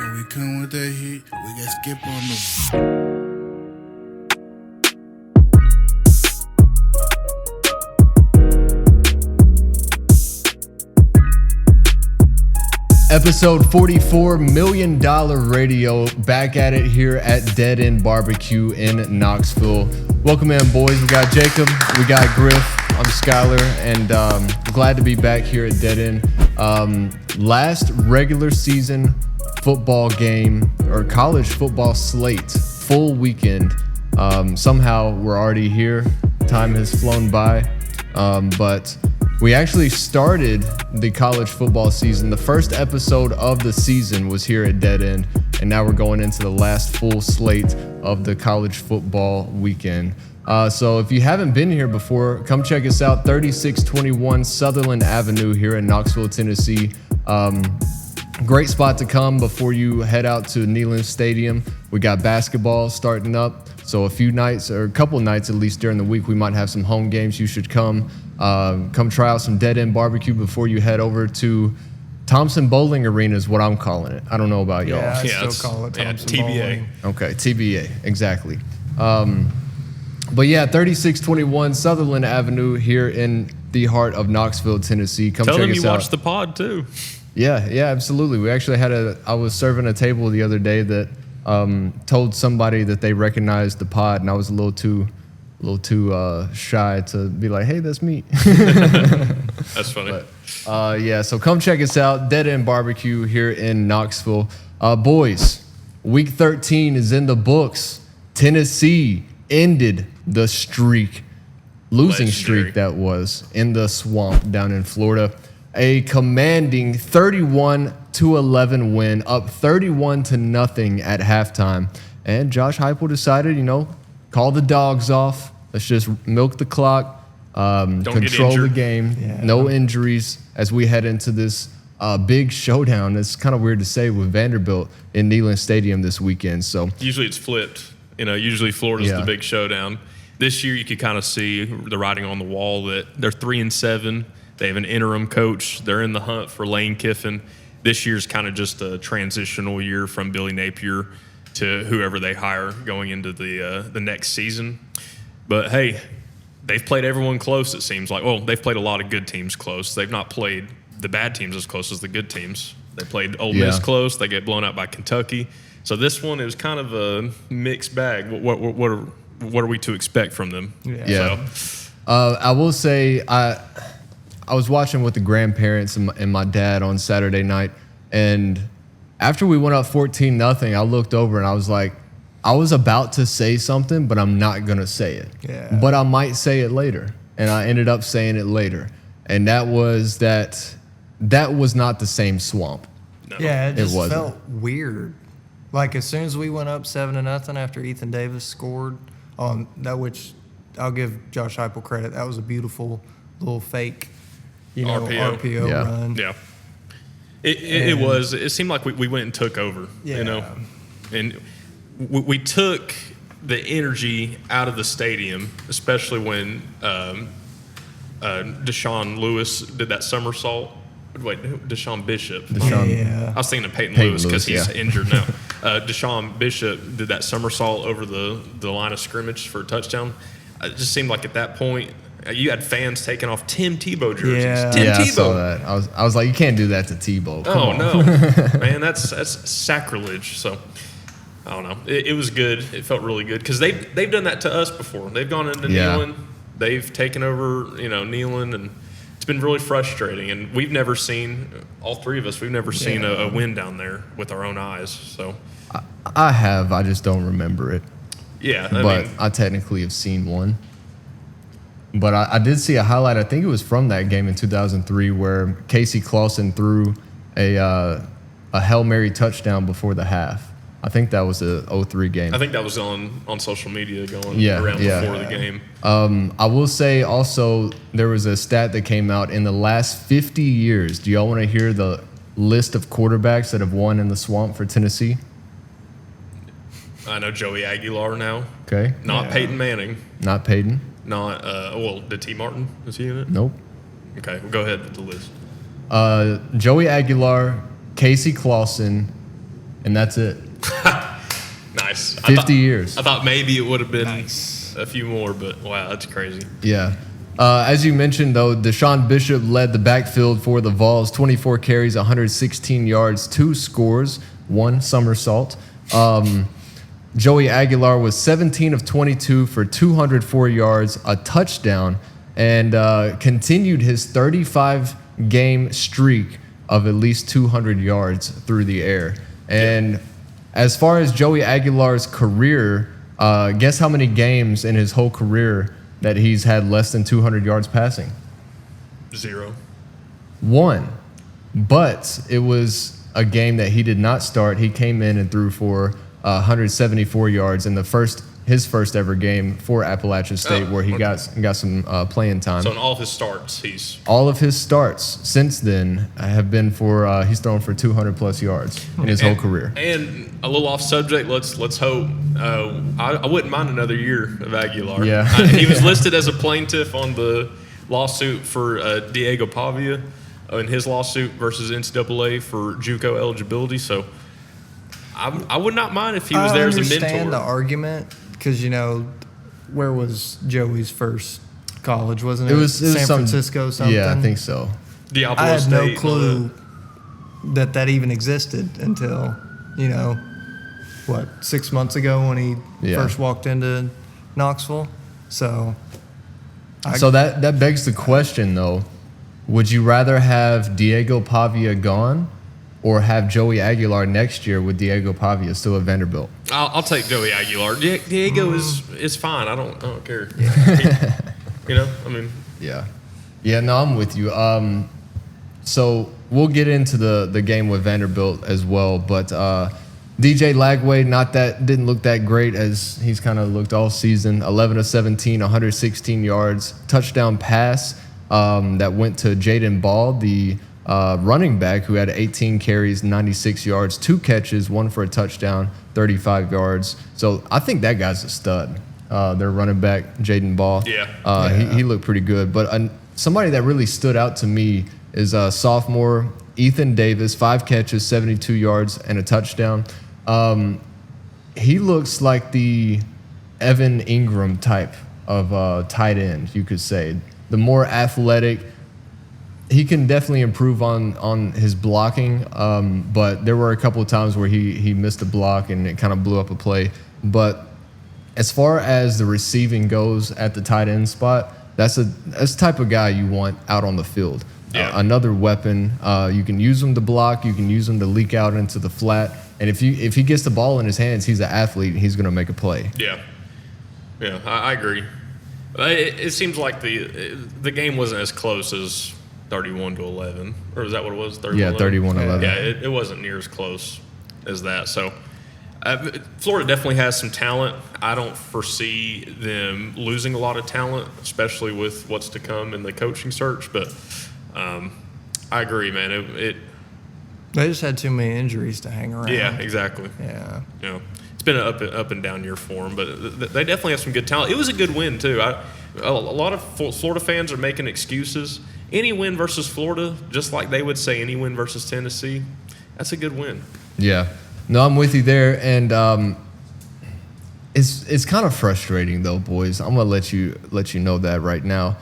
When we come with that heat, we got skip on the. Episode 44, $1 Million Radio, back at it here at Dead End Barbecue in Knoxville. Welcome in, boys. We got Jacob, we got Griff, I'm Skylar, and glad to be back here at Dead End. Last regular season football game, or college football slate, full weekend. Somehow we're already here. Time has flown by, but we actually started the college football season. The first episode of the season was here at Dead End, and now we're going into the last full slate of the college football weekend. So if you haven't been here before, come check us out, 3621 Sutherland Avenue here in Knoxville, Tennessee. Great spot to come before you head out to Neyland Stadium. We got basketball starting up, so a few nights, or a couple nights at least during the week, we might have some home games. You should come try out some Dead End Barbecue before you head over to Thompson Bowling Arena is what I'm calling it. I don't know about y'all. Yeah, I still call it Thompson TBA. Bowling. Okay, TBA, exactly. But yeah, 3621 Sutherland Avenue here in the heart of Knoxville, Tennessee. Come Tell check them us you out. watched the pod too. Yeah, absolutely. We actually I was serving a table the other day that told somebody that they recognized the pod, and I was a little too shy to be like, hey, that's me. That's funny. But, yeah, so come check us out, Dead End Barbecue here in Knoxville. Boys, week 13 is in the books. Tennessee ended the losing streak that was in the swamp down in Florida. A commanding 31-11 win, up 31-0 at halftime. And Josh Heupel decided, call the dogs off. Let's just milk the clock, control the game. Yeah. No injuries as we head into this big showdown. It's kind of weird to say with Vanderbilt in Neyland Stadium this weekend. So usually it's flipped. Usually Florida's the big showdown. This year you could kind of see the writing on the wall that they're 3-7. They have an interim coach. They're in the hunt for Lane Kiffin. This year's kind of just a transitional year from Billy Napier to whoever they hire going into the next season. But hey, they've played everyone close, it seems like. Well, they've played a lot of good teams close. They've not played the bad teams as close as the good teams. They played Ole Miss close. They get blown out by Kentucky. So this one, it was kind of a mixed bag. What are we to expect from them? Yeah. So. I will say I was watching with the grandparents and my dad on Saturday night, and after we went up 14-0, I looked over and I was like, I was about to say something, but I'm not going to say it. Yeah. But I might say it later. And I ended up saying it later. And that was not the same swamp. No. Yeah, it just felt weird. Like, as soon as we went up 7-0 after Ethan Davis scored, which I'll give Josh Heupel credit, that was a beautiful little fake RPO run. Yeah. It was. It seemed like we went and took over, and we took the energy out of the stadium, especially when Deshaun Lewis did that somersault. Wait, DeSean Bishop. I was thinking of Peyton Lewis because he's injured now. DeSean Bishop did that somersault over the line of scrimmage for a touchdown. It just seemed like at that point, you had fans taking off Tim Tebow jerseys. Yeah, I saw that. I was like, you can't do that to Tebow. Come on. No, man, that's sacrilege. So I don't know. It was good. It felt really good because they've done that to us before. They've gone into Neyland. They've taken over, Neyland, and it's been really frustrating. And we've never seen, all three of us, seen a win down there with our own eyes. So I have. I just don't remember it. Yeah, but I technically have seen one. But I did see a highlight. I think it was from that game in 2003 where Casey Clausen threw a Hail Mary touchdown before the half. I think that was a 03 game. I think that was on social media going around before the game. I will say also there was a stat that came out in the last 50 years. Do y'all want to hear the list of quarterbacks that have won in the swamp for Tennessee? I know Joey Aguilar now. Okay. Not Peyton Manning. Not Peyton. Not, did T. Martin? Is he in it? Nope. Okay, well, go ahead with the list. Joey Aguilar, Casey Clausen, and that's it. Nice. 50 years. I thought maybe it would have been a few more, but wow, that's crazy. Yeah. As you mentioned, though, DeSean Bishop led the backfield for the Vols, 24 carries, 116 yards, 2 scores, 1 somersault. Joey Aguilar was 17 of 22 for 204 yards, a touchdown, and continued his 35-game streak of at least 200 yards through the air. And as far as Joey Aguilar's career, guess how many games in his whole career that he's had less than 200 yards passing? 0. 1. But it was a game that he did not start. He came in and threw for 174 yards in his first ever game for Appalachian State, where he got some playing time. So in all of his starts, since then have been for he's thrown for 200+ yards in his whole career. And a little off subject, let's hope. I wouldn't mind another year of Aguilar. Yeah. He was listed as a plaintiff on the lawsuit for Diego Pavia in his lawsuit versus NCAA for JUCO eligibility. So I would not mind if he was there as a mentor. I understand the argument because, where was Joey's first college? Wasn't it? It was San Francisco something? Yeah, I think so. Diablo I had State, no clue that even existed until, 6 months ago when he first walked into Knoxville. So that begs the question, though. Would you rather have Diego Pavia gone or have Joey Aguilar next year with Diego Pavia still at Vanderbilt? I'll take Joey Aguilar. Diego is fine. I don't care. Yeah. Yeah, no, I'm with you. So we'll get into the game with Vanderbilt as well, but DJ Lagway didn't look that great as he's kind of looked all season. 11 of 17, 116 yards, touchdown pass that went to Jaden Baugh, the running back, who had 18 carries, 96 yards, 2 catches, 1 for a touchdown, 35 yards. So I think that guy's a stud. Their running back, Jaden Baugh. He looked pretty good. But somebody that really stood out to me is sophomore Ethan Davis, 5 catches, 72 yards, and a touchdown. He looks like the Evan Ingram type of tight end, you could say. The more athletic. He can definitely improve on his blocking, but there were a couple of times where he missed a block and it kind of blew up a play. But as far as the receiving goes at the tight end spot, that's the type of guy you want out on the field. Yeah. Another weapon. You can use him to block. You can use him to leak out into the flat. And if he gets the ball in his hands, he's an athlete and he's going to make a play. Yeah, I agree. It seems like the game wasn't as close as 31-11, or is that what it was? 31-11. Yeah, it wasn't near as close as that. So Florida definitely has some talent. I don't foresee them losing a lot of talent, especially with what's to come in the coaching search. But I agree, man. They just had too many injuries to hang around. Yeah, exactly. Yeah. It's been an up and down year for them, but they definitely have some good talent. It was a good win too. A lot of Florida fans are making excuses. Any win versus Florida, just like they would say any win versus Tennessee, that's a good win. Yeah. No, I'm with you there, and it's kind of frustrating though, boys. I'm gonna let you know that right now.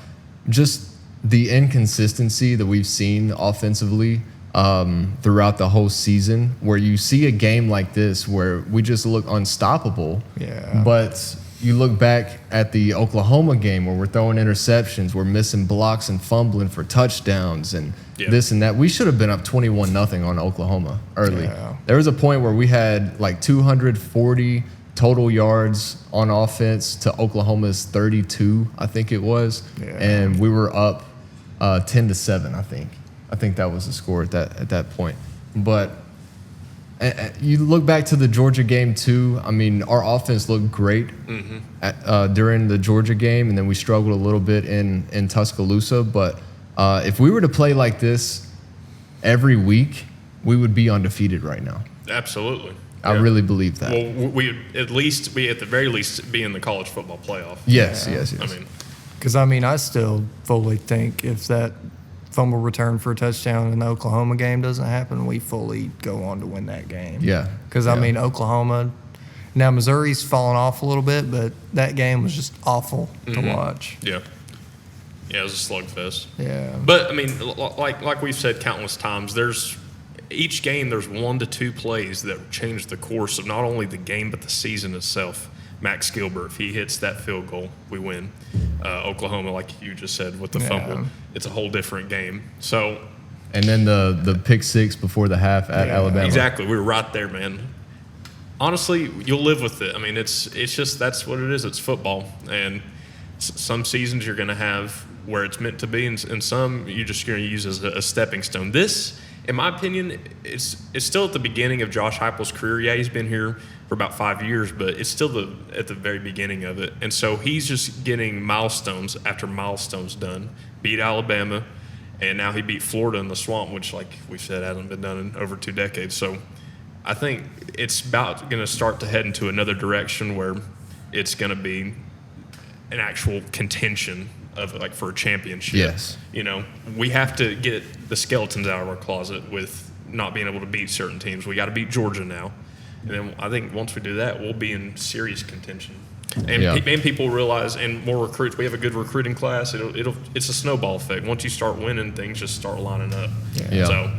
Just the inconsistency that we've seen offensively throughout the whole season, where you see a game like this where we just look unstoppable. Yeah. But you look back at the Oklahoma game where we're throwing interceptions, we're missing blocks and fumbling for touchdowns and this and that. We should have been up 21-0 on Oklahoma early. Yeah. There was a point where we had like 240 total yards on offense to Oklahoma's 32, I think it was. Yeah. And we were up 10-7, I think. I think that was the score at that point. But you look back to the Georgia game too. I mean, our offense looked great during the Georgia game, and then we struggled a little bit in Tuscaloosa. But if we were to play like this every week, we would be undefeated right now. Absolutely. I really believe that. Well, we at the very least be in the college football playoff. Yes. I mean, because I still fully think if that fumble return for a touchdown in the Oklahoma game doesn't happen, we fully go on to win that game. Yeah. Because, I mean, Oklahoma – now, Missouri's fallen off a little bit, but that game was just awful to watch. Yeah. Yeah, it was a slugfest. Yeah. But, I mean, like we've said countless times, each game there's 1 to 2 plays that change the course of not only the game but the season itself. Max Gilbert, if he hits that field goal, we win. Oklahoma, like you just said, with the fumble, it's a whole different game. So, and then the pick six before the half at Alabama. Exactly. We were right there, man. Honestly, you'll live with it. I mean, it's just that's what it is. It's football, and some seasons you're going to have where it's meant to be, and some you're just going to use as a stepping stone. This, in my opinion, it's still at the beginning of Josh Heupel's career. Yeah, he's been here for about 5 years, but it's still at the very beginning of it. And so he's just getting milestones after milestones done. Beat Alabama, and now he beat Florida in the Swamp, which, like we said, hasn't been done in over 2 decades. So I think it's about going to start to head into another direction where it's going to be an actual contention of like for a championship. Yes. You know, we have to get the skeletons out of our closet with not being able to beat certain teams. We got to beat Georgia now. And then I think once we do that, we'll be in serious contention. And, and people realize, and more recruits, we have a good recruiting class. It's a snowball effect. Once you start winning, things just start lining up. Yeah. So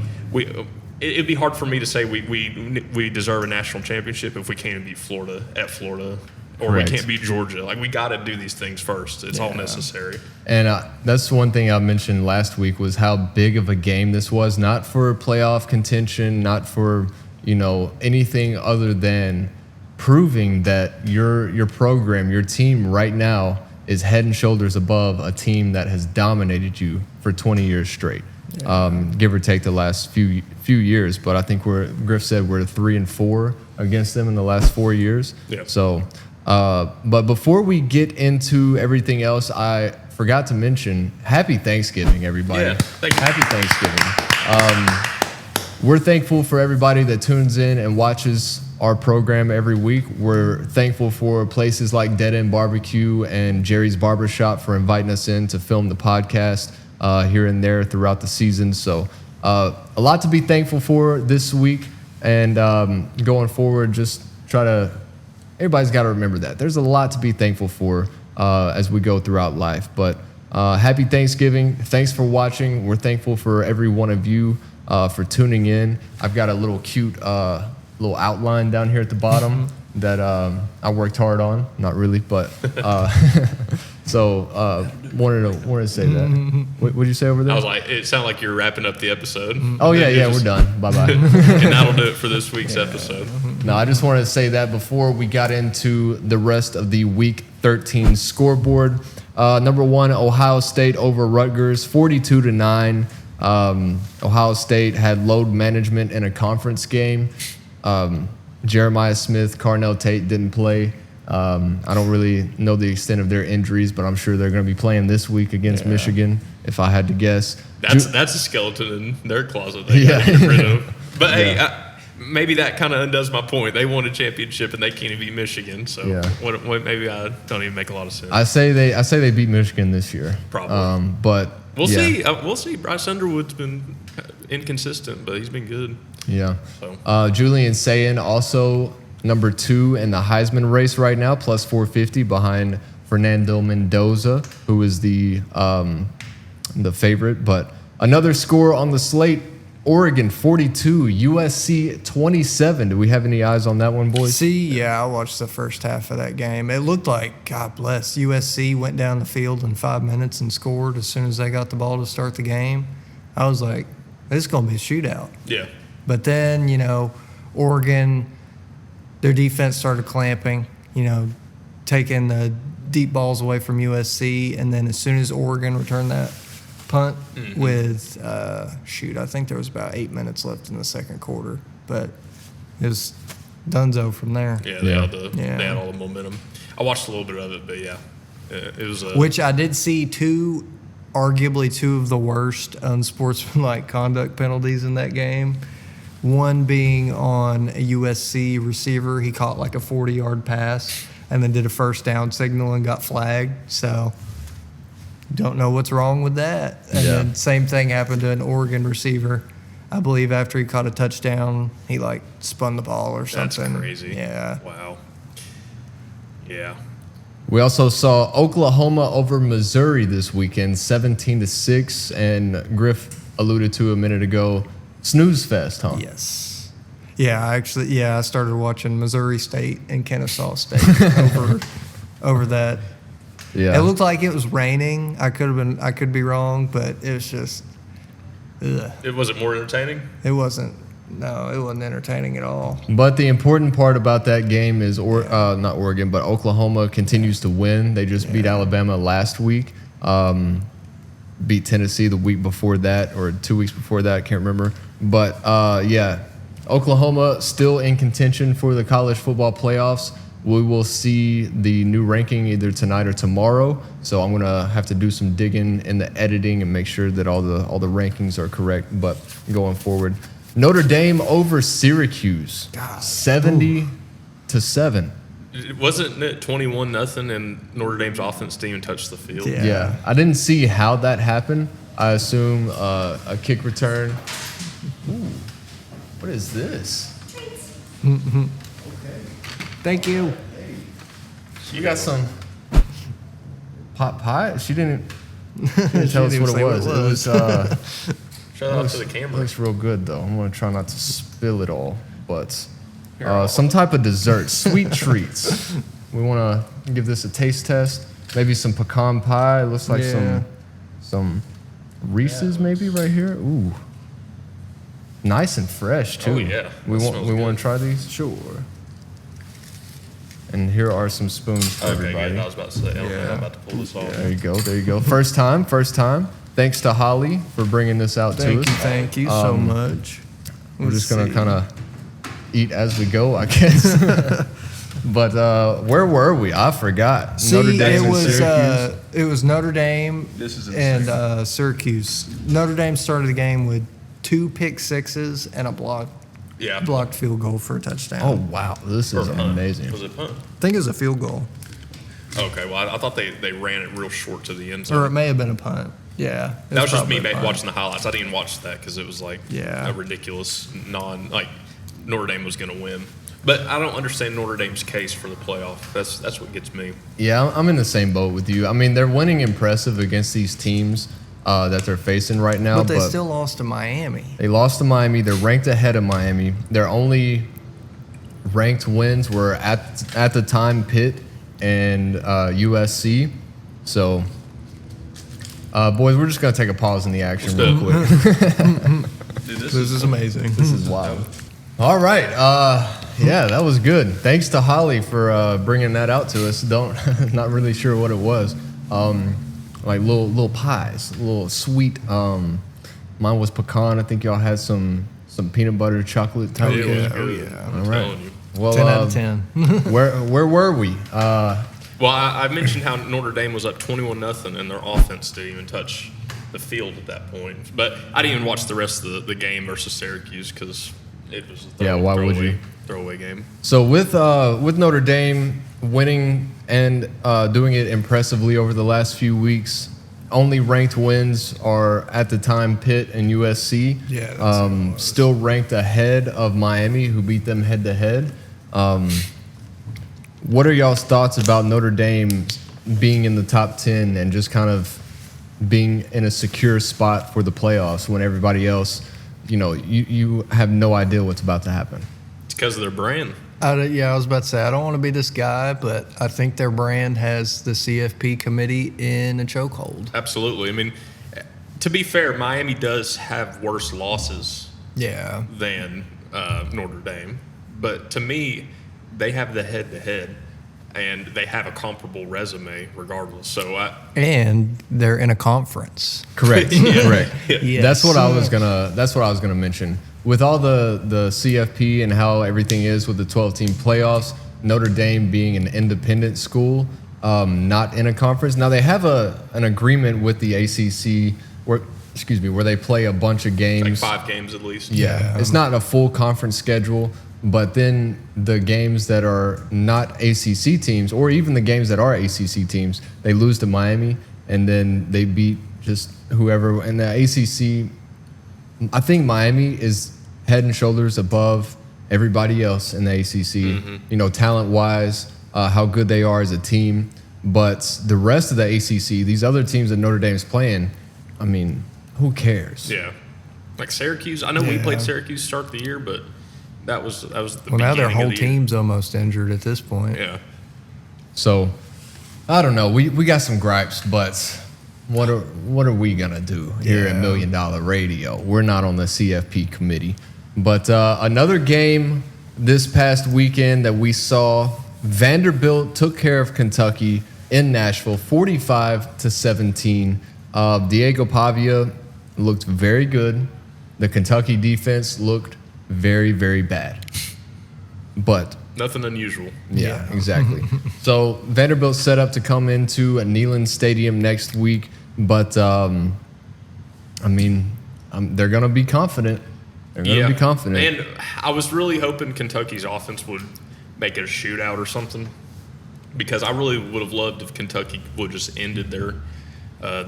it'd be hard for me to say we deserve a national championship if we can't beat Florida at Florida, or Correct. we can't beat Georgia. Like, we got to do these things first. It's all necessary. And that's one thing I mentioned last week was how big of a game this was, not for playoff contention, not for, anything other than proving that your program, your team right now is head and shoulders above a team that has dominated you for 20 years straight. Give or take the last few years, but I think Griff said we're 3-4 against them in the last 4 years. Yeah. So, but before we get into everything else, I forgot to mention Happy Thanksgiving, everybody. Yeah, thank you. Happy Thanksgiving. We're thankful for everybody that tunes in and watches our program every week. We're thankful for places like Dead End Barbecue and Jerry's Barbershop for inviting us in to film the podcast here and there throughout the season. So a lot to be thankful for this week, and going forward, just everybody's got to remember that. There's a lot to be thankful for as we go throughout life. But happy Thanksgiving. Thanks for watching. We're thankful for every one of you for tuning in. I've got a little cute little outline down here at the bottom that I worked hard on. Not really, but so wanted to say that. What did you say over there? I was like, it sounded like you were wrapping up the episode. Oh yeah, we're done. Bye-bye. And that'll do it for this week's episode. No, I just wanted to say that before we got into the rest of the Week 13 scoreboard. Number 1, Ohio State over Rutgers, 42-9. Ohio State had load management in a conference game. Jeremiah Smith, Carnell Tate didn't play. I don't really know the extent of their injuries, but I'm sure they're going to be playing this week against Michigan, if I had to guess. That's a skeleton in their closet they got to get rid of. But hey, maybe that kind of undoes my point. They won a championship and they can't even beat Michigan. So what, maybe I don't even make a lot of sense. I say they beat Michigan this year. Probably. But we'll see. We'll see. Bryce Underwood's been inconsistent, but he's been good. Yeah. So. Julian Sayin also number 2 in the Heisman race right now, plus 450 behind Fernando Mendoza, who is the favorite. But another score on the slate: Oregon 42, USC 27. Do we have any eyes on that one, boys? I watched the first half of that game. It looked like, God bless, USC went down the field in 5 minutes and scored as soon as they got the ball to start the game. I was like, this is going to be a shootout. Yeah. But then, Oregon, their defense started clamping, taking the deep balls away from USC. And then as soon as Oregon returned that punt with, I think there was about 8 minutes left in the second quarter. But it was donezo from there. Yeah, they had all the momentum. I watched a little bit of it, but it was which I did see arguably two of the worst unsportsmanlike conduct penalties in that game. One being on a USC receiver. He caught like a 40-yard pass and then did a first down signal and got flagged. So Don't know what's wrong with that. And then same thing happened to an Oregon receiver. I believe after he caught a touchdown, he like spun the ball or something. That's crazy. Yeah. Wow. Yeah. We also saw Oklahoma over Missouri this weekend, 17-6, and Griff alluded to a minute ago, snooze fest, huh? Yes. Yeah, I started watching Missouri State and Kennesaw State over that. Yeah. It looked like it was raining. I could be wrong, but it was just ugh. It wasn't more entertaining? It wasn't entertaining at all. But the important part about that game is, not Oregon, but Oklahoma continues to win. They just beat Alabama last week, beat Tennessee the week before that, or 2 weeks before that, I can't remember. But, Oklahoma still in contention for the college football playoffs. We will see the new ranking either tonight or tomorrow. So I'm going to have to do some digging in the editing and make sure that all the rankings are correct. But going forward, Notre Dame over Syracuse, 70-7. Wasn't it 21-0 and Notre Dame's offense didn't even touch the field? Yeah. I didn't see how that happened. I assume a kick return. Ooh, what is this? Okay. Thank you. You got some pot pie? She didn't tell us what it was. It was Shout out to the camera. looks real good, though. I'm going to try not to spill it all. But some type of dessert, sweet treats. We want to give this a taste test. Maybe some pecan pie. It looks like some Reese's maybe right here. Ooh. Nice and fresh, too. Oh, yeah. We want to try these? Sure. And here are some spoons for everybody. Good. I was about to say, I'm about to pull this off. There you go. First time. Thanks to Holly for bringing this out to us. Thank you so much. We're just going to kind of eat as we go, I guess. But where were we? I forgot. Notre Dame and Syracuse. It was Notre Dame and Syracuse. Notre Dame started the game with 2 pick sixes and a blocked field goal for a touchdown. Oh, wow. This is amazing. Was it punt? I think it was a field goal. Okay, well, I thought they ran it real short to the end zone. Or it may have been a punt. Yeah. That was just me watching the highlights. I didn't even watch that because it was like a ridiculous Notre Dame was going to win. But I don't understand Notre Dame's case for the playoff. That's what gets me. Yeah, I'm in the same boat with you. I mean, they're winning impressive against these teams that they're facing right now. But they still lost to Miami. They lost to Miami. They're ranked ahead of Miami. Their only ranked wins were at the time Pitt and USC. So, boys, we're just going to take a pause in the action real quick. Dude, this is amazing. This is wild. All right. Yeah, that was good. Thanks to Holly for bringing that out to us. Not really sure what it was. Like little pies, little sweet. Mine was pecan. I think y'all had some peanut butter chocolate type. Oh yeah. All right. Well, 10 out of 10. where were we? Well, I mentioned how Notre Dame was up 21-0 and their offense didn't even touch the field at that point. But I didn't even watch the rest of the game versus Syracuse because it was a throwaway game. So with Notre Dame winning and doing it impressively over the last few weeks, only ranked wins are at the time Pitt and USC. Yeah, still ranked ahead of Miami, who beat them head to head. What are y'all's thoughts about Notre Dame being in the top 10 and just kind of being in a secure spot for the playoffs when everybody else, you have no idea what's about to happen? It's because of their brand. I was about to say, I don't want to be this guy, but I think their brand has the CFP committee in a chokehold. Absolutely. I mean, to be fair, Miami does have worse losses than Notre Dame. But to me, they have the head-to-head, and they have a comparable resume regardless. And they're in a conference. Correct. Correct. Yes. That's what I was gonna mention. With all the CFP and how everything is with the 12-team playoffs, Notre Dame being an independent school, not in a conference. Now they have an agreement with the ACC where they play a bunch of games. Like 5 games at least. Yeah. It's not a full conference schedule, but then the games that are not ACC teams, or even the games that are ACC teams, they lose to Miami, and then they beat just whoever. In the ACC, I think Miami is head and shoulders above everybody else in the ACC, talent-wise, how good they are as a team. But the rest of the ACC, these other teams that Notre Dame's playing, I mean, who cares? Yeah. Like Syracuse. I know we played Syracuse to start the year, but that was the well, now their beginning whole of the year. team's almost injured at this point. Yeah. So, I don't know. We got some gripes, but what are we going to do here at $1 Million Radio? We're not on the CFP committee. But another game this past weekend that we saw, Vanderbilt took care of Kentucky in Nashville, 45-17. Diego Pavia looked very good. The Kentucky defense looked very, very bad. But nothing unusual. Yeah, exactly. So Vanderbilt set up to come into a Neyland Stadium next week, but they're going to be confident. They're going to be confident. And I was really hoping Kentucky's offense would make it a shootout or something, because I really would have loved if Kentucky would just ended their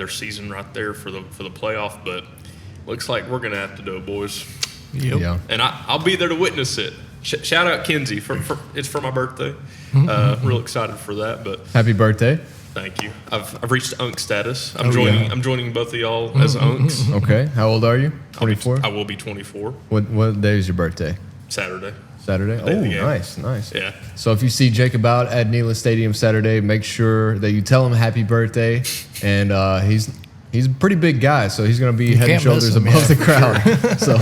season right there for the playoff. But looks like we're going to have to do it, boys. Yep. Yeah. And I'll be there to witness it. Shout out Kinsey it's for my birthday. Real excited for that. But Happy birthday. thank you. I've reached Unk status. I'm joining both of y'all as Unks. Okay. How old are you? 24? I will be 24. What day is your birthday? Saturday. Saturday? Day of Oh, the game. nice. Yeah. So if you see Jacob out at Neyland Stadium Saturday, make sure that you tell him happy birthday. And he's a pretty big guy, so he's going to be head and can't miss shoulders him, above yeah, the crowd. So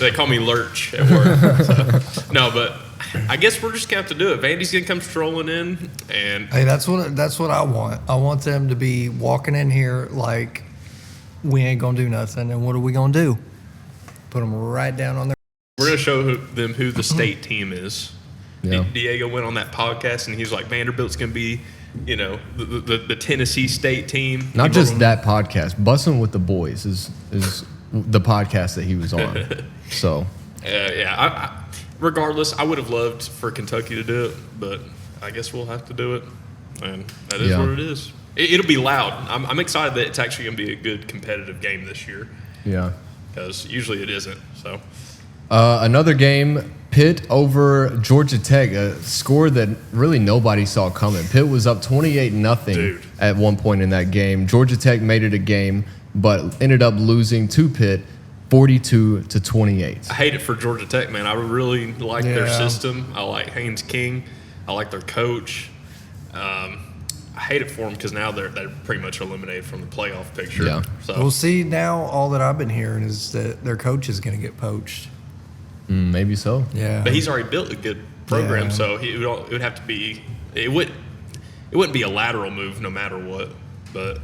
They call me Lurch at work. So. No, but I guess we're just going to have to do it. Vandy's going to come strolling in. And Hey, that's what I want. I want them to be walking in here like we ain't going to do nothing. And what are we going to do? Put them right down on their... we're going to show them who the state team is. Yeah. Diego went on that podcast, and he's like, Vanderbilt's going to be, the Tennessee State team. not just that podcast, Bussin' with the Boys is the podcast that he was on. So Regardless, I would have loved for Kentucky to do it, but I guess we'll have to do it, and that is what it is. It'll be loud. I'm excited that it's actually going to be a good competitive game this year. Yeah. Because usually it isn't. So another game, Pitt over Georgia Tech, a score that really nobody saw coming. Pitt was up 28-0 at one point in that game. Georgia Tech made it a game, but ended up losing to Pitt 42-28. I hate it for Georgia Tech, man. I really like their system. I like Haynes King. I like their coach. I hate it for them because now they're pretty much eliminated from the playoff picture. Yeah. So We'll see now. All that I've been hearing is that their coach is going to get poached. Maybe so. Yeah. But he's already built a good program, Yeah. so it would have to be. It wouldn't be a lateral move no matter what. But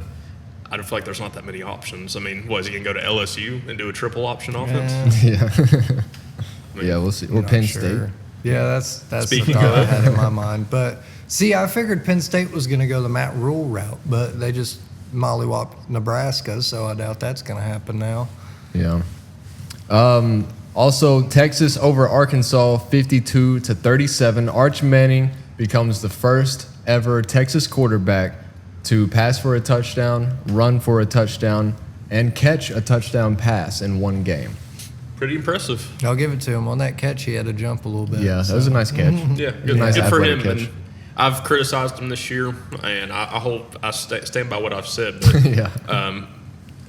I don't feel like there's not that many options. I mean, is he gonna go to LSU and do a triple option offense? Yeah. I mean, Yeah, we'll see. Or Not Penn sure. State. Yeah, that's the Speaking thought I of- had in my mind. But see, I figured Penn State was going to go the Matt Rule route, but they just mollywopped Nebraska, so I doubt that's going to happen now. Yeah. Also, Texas over Arkansas, 52-37. Arch Manning becomes the first ever Texas quarterback to pass for a touchdown, run for a touchdown, and catch a touchdown pass in one game. Pretty impressive. I'll give it to him. On that catch, he had to jump a little bit. Yeah, that was a nice catch. Yeah, good, Nice good for athletic him. catch. And I've criticized him this year, and I hope I stand by what I've said. But, Yeah.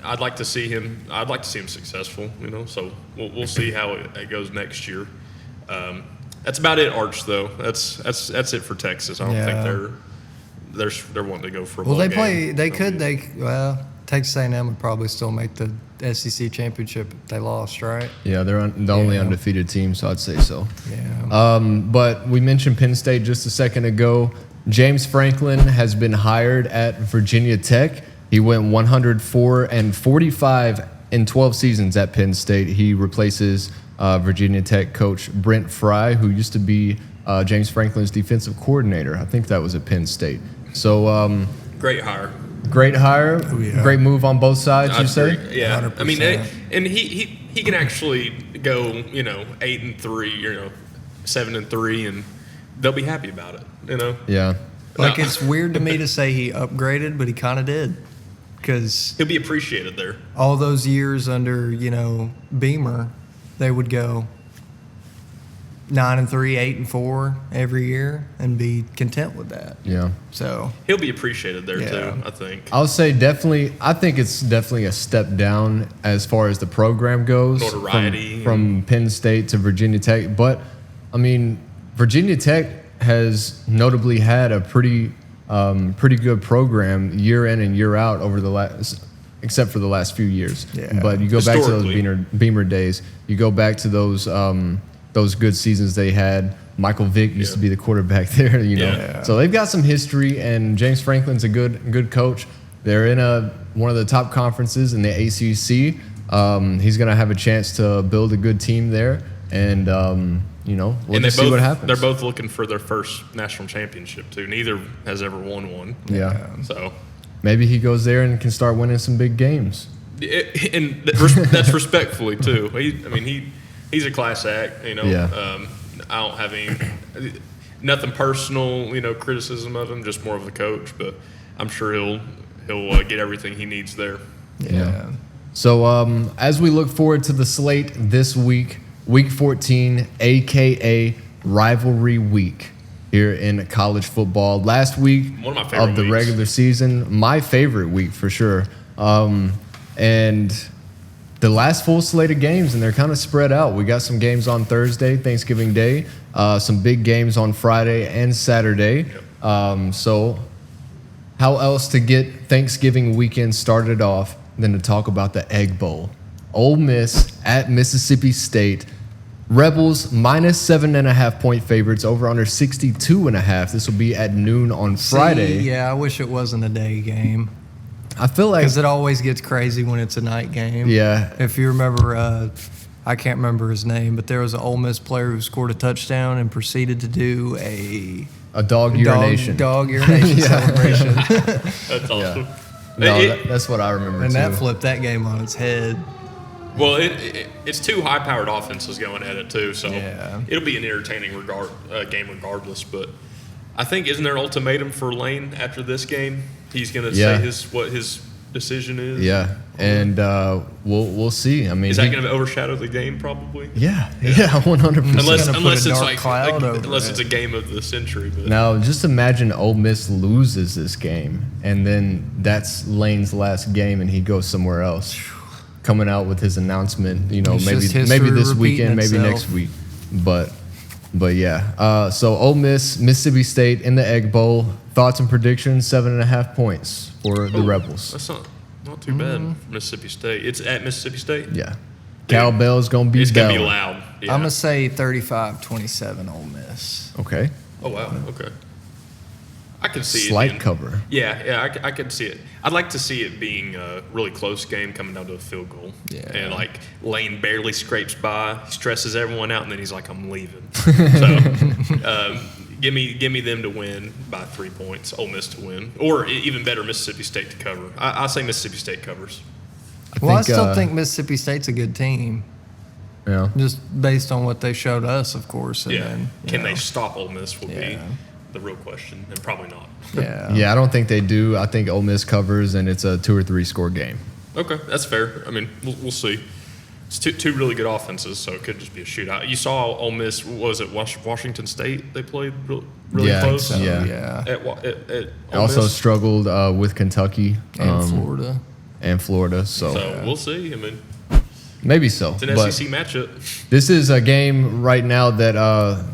I'd like to see him. I'd like to see him successful. So we'll see how it goes next year. That's about it, Arch. Though that's it for Texas. I don't think they're wanting to go for a Well, bowl they play. game. They could. Texas A&M would probably still make the SEC championship if they lost, right? Yeah, they're the only undefeated team, so I'd say so. Yeah. But we mentioned Penn State just a second ago. James Franklin has been hired at Virginia Tech. He went 104-45 in 12 seasons at Penn State. He replaces Virginia Tech coach Brent Fry, who used to be James Franklin's defensive coordinator. I think that was at Penn State. So Great hire. great hire, yeah. great move on both sides, you I'd say? agree. Yeah, 100%. I mean, and he can actually go 8-3, 7-3, and they'll be happy about it. Yeah. Like No. it's weird to me to say he upgraded, but he kind of did. because He'll be appreciated there. all those years under, Beamer, they would go 9-3, 8-4 every year and be content with that. Yeah. So He'll be appreciated there Yeah. too, I think. I'll say definitely. I think it's definitely a step down as far as the program goes. Notoriety. From Penn State to Virginia Tech, but I mean, Virginia Tech has notably had a pretty good program year in and year out over the last, except for the last few years. Yeah. But you go back to those Historically. Beamer days. You go back to those good seasons they had. Michael Vick used to be the quarterback there, Yeah. So they've got some history, and James Franklin's a good coach. They're in one of the top conferences in the ACC. He's going to have a chance to build a good team there, and we'll And just see what happens. they're both looking for their first national championship too. Neither has ever won one. Yeah. So Maybe he goes there and can start winning some big games. that's respectfully too. He's a class act. Yeah. I don't have nothing personal, criticism of him. Just more of the coach, but I'm sure he'll get everything he needs there. yeah. So as we look forward to the slate this week, Week 14, a.k.a. Rivalry Week here in college football. Last week One of my favorite the weeks. regular season, my favorite week for sure. And the last full slate of games, and they're kind of spread out. We got some games on Thursday, Thanksgiving Day, some big games on Friday and Saturday. So how else to get Thanksgiving weekend started off than to talk about the Egg Bowl? Ole Miss at Mississippi State. Rebels minus 7.5 point favorites, over under 62.5. This will be at noon on Friday. Yeah, I wish it wasn't a day game I feel like because it always gets crazy when it's a night game. Yeah. If you remember, I can't remember his name, but there was an Ole Miss player who scored a touchdown and proceeded to do a dog urination. dog urination celebration. That's awesome. No, that's what I remember And too. that flipped that game on its head. Well, it's two high-powered offenses going at it too, so Yeah. it'll be an entertaining game regardless. But I think, isn't there an ultimatum for Lane after this game? He's going to Yeah. say what his decision is. Yeah, and we'll see. I mean, Is that going to overshadow the game? Probably. Yeah, 100%. Unless gonna put unless a it's dark like cloud over unless it. it's a game of the century. But Now, just imagine Ole Miss loses this game, and then that's Lane's last game, and he goes somewhere else, coming out with his announcement. It's maybe just history maybe this repeating weekend, maybe itself. next week, but yeah. So Ole Miss, Mississippi State in the Egg Bowl. Thoughts and predictions: 7.5 points for the Rebels. That's not too bad for Mississippi State. It's at Mississippi State. Yeah, cowbell's gonna be It's going to be belling. loud. Yeah. I'm going to say 35-27 Ole Miss. Okay, Oh wow. Okay. I can see it slight being- cover. Yeah, I could see it. I'd like to see it being a really close game coming down to a field goal. Yeah. And like Lane barely scrapes by, stresses everyone out, and then he's like, "I'm leaving." So, give me them to win by 3 points. Ole Miss to win, or even better, Mississippi State to cover. I say Mississippi State covers. Well, I think, still think Mississippi State's a good team, Yeah. just based on what they showed us, of course. And Yeah. then, Can they stop Ole Miss? Will be Yeah. the real question, and probably not. Yeah. Yeah, I don't think they do. I think Ole Miss covers, and it's a 2 or 3 score game. Okay, that's fair. I mean, we'll see. It's two really good offenses, so it could just be a shootout. You saw Ole Miss, what was it Washington State? They played really Yeah, close. so, yeah. Yeah. At Ole Also Miss. struggled with Kentucky And Florida. and Florida, so So we'll see. I mean, maybe so. it's an But SEC matchup. this is a game right now that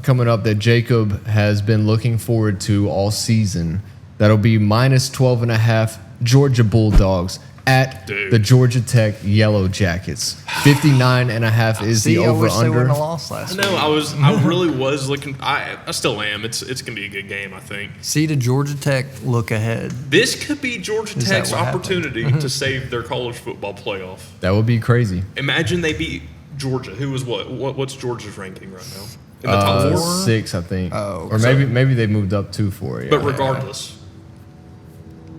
coming up that Jacob has been looking forward to all season. That'll be minus 12.5 Georgia Bulldogs at Dude. the Georgia Tech Yellow Jackets. 59.5 is See, the I wish they over-under. wouldn't have lost last week. No, I really was looking. I still am. It's gonna be a good game. I think See, did Georgia Tech look ahead? this could be Georgia Is that Tech's what happened? opportunity to save their college football playoff. That would be crazy. Imagine they beat Georgia. Who was what's Georgia's ranking right now? In the top 4? 6, I think. Oh, or maybe they moved up 2 for it. But regardless,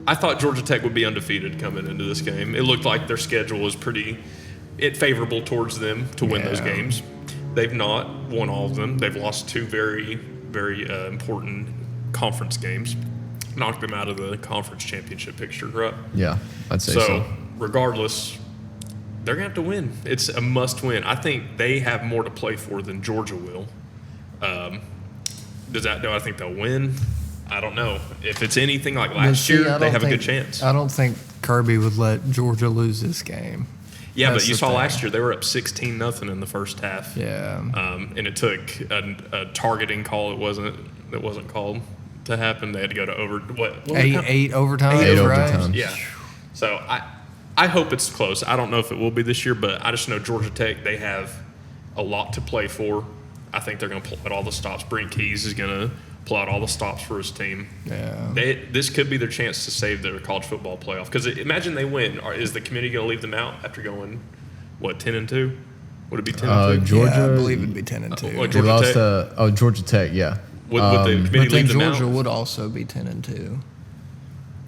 I thought Georgia Tech would be undefeated coming into this game. It looked like their schedule was pretty favorable towards them to win those Yeah. games. They've not won all of them. They've lost 2 very, very important conference games. knocked them out of the conference championship picture, right? Yeah, I'd say so. Regardless, they're going to have to win. It's a must-win. I think they have more to play for than Georgia will. Do I think they'll win? I don't know. If it's anything like last year, they have a good chance. I don't think Kirby would let Georgia lose this game. Yeah, but you saw last year they were up 16-0 in the first half. Yeah. And it took a targeting call that wasn't called to happen. They had to go to eight overtime. Eight right? overtime. Yeah. So I hope it's close. I don't know if it will be this year, but I just know Georgia Tech, they have a lot to play for. I think they're going to pull out all the stops. Brent Keys is going to pull out all the stops for his team. Yeah. This could be their chance to save their college football playoff. Because imagine they win. Is the committee going to leave them out after going, 10-2? Would it be 10-2? Georgia, yeah, I believe it'd be 10-2. They lost to Georgia Tech, yeah. Would the committee but then leave them Georgia out? would also be 10-2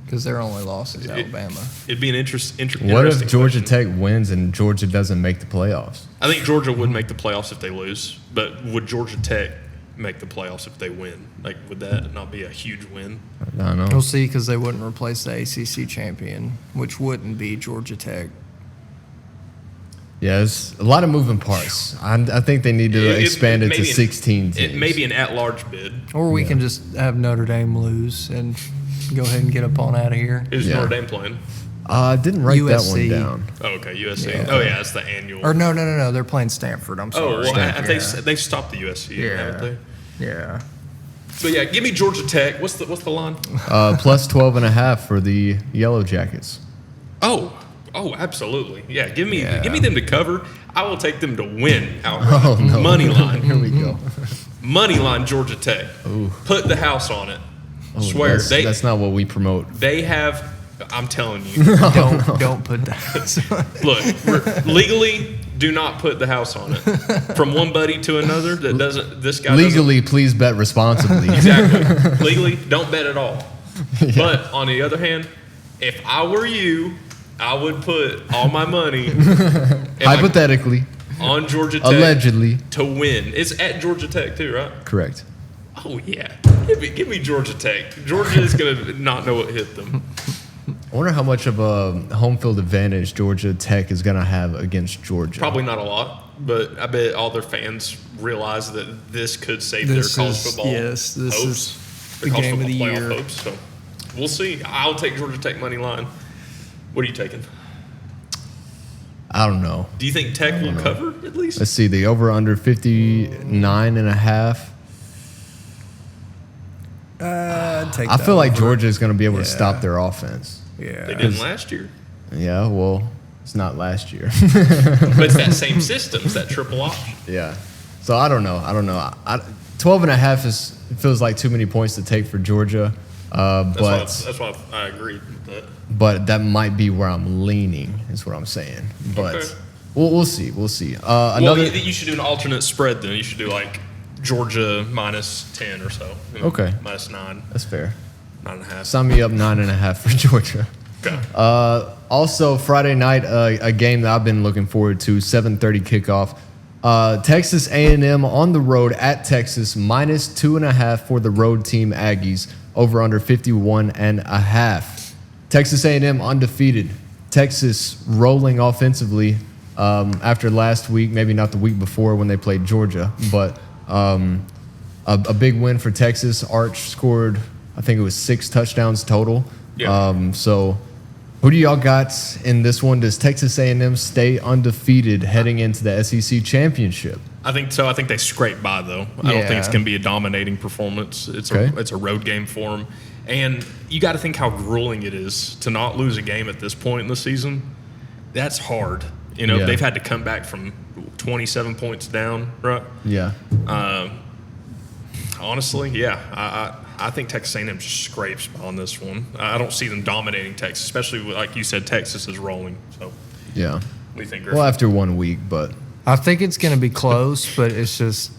because their only loss is Alabama. It'd be an interesting What if Georgia question. Tech wins and Georgia doesn't make the playoffs? I think Georgia would make the playoffs if they lose, but would Georgia Tech make the playoffs if they win? Like, would that not be a huge win? I don't know. We'll see because they wouldn't replace the ACC champion, which wouldn't be Georgia Tech. Yeah, there's a lot of moving parts. I think they need to expand it to 16 teams. It may be an at-large bid. Or we can just have Notre Dame lose and go ahead and get up on out of here. Who's Notre Dame playing? I didn't write USC. that one down. Oh, okay, USC. Yeah. Oh, yeah, it's the annual. Or no, they're playing Stanford. I'm sorry. Oh, well, they've stopped the USC, haven't they? Yeah. But yeah, give me Georgia Tech. What's the line? Plus 12.5 for the Yellow Jackets. Oh, absolutely. Yeah, give me them to cover. I will take them to win outright. Oh, no. Money line. Here we go. Money line Georgia Tech. Ooh. Put the house on it. Oh, Swear. That's not what we promote. They have, I'm telling you. Don't put that. Look, legally, do not put the house on it. From one buddy to another that doesn't, this guy Legally, please bet responsibly. Exactly. Legally, don't bet at all. Yeah. But on the other hand, if I were you, I would put all my money hypothetically on Georgia Tech allegedly to win. It's at Georgia Tech too, right? Correct. Oh yeah, give me Georgia Tech. Georgia is gonna not know what hit them. I wonder how much of a home field advantage Georgia Tech is gonna have against Georgia. Probably not a lot, but I bet all their fans realize that this could save their college football hopes. This is the game of the year. Hopes, so we'll see. I'll take Georgia Tech money line. What are you taking? I don't know. Do you think Tech will cover at least? Let's see. The over-under 59.5. I feel like Georgia is going to be able to stop their offense. Yeah. They didn't last year. Yeah, well, it's not last year. But it's that same system. It's that triple option. Yeah. So I don't know. 12.5 feels like too many points to take for Georgia. That's why I agreed with that. But that might be where I'm leaning, is what I'm saying. But okay. we'll see. We'll see. You should do an alternate spread then. You should do like Georgia minus 10 or so. Okay. Minus 9. That's fair. 9.5. Sign me up 9.5 for Georgia. Okay. Also, Friday night, a game that I've been looking forward to, 7:30 kickoff. Texas A&M on the road at Texas, minus 2.5 for the road team Aggies, over under 51.5. Texas A&M undefeated. Texas rolling offensively after last week, maybe not the week before when they played Georgia, but a big win for Texas. Arch scored, I think it was 6 touchdowns total. Yeah. So who do y'all got in this one? Does Texas A&M stay undefeated heading into the SEC championship? I think so. I think they scrape by, though. I don't think it's going to be a dominating performance. It's a road game for them. And you got to think how grueling it is to not lose a game at this point in the season. That's hard. They've had to come back from 27 points down, right? Yeah. Honestly, yeah. I think Texas A&M just scrapes on this one. I don't see them dominating Texas, especially like you said, Texas is rolling. So, yeah. What do you think, Griffin? Well, after 1 week, but I think it's going to be close, but it's just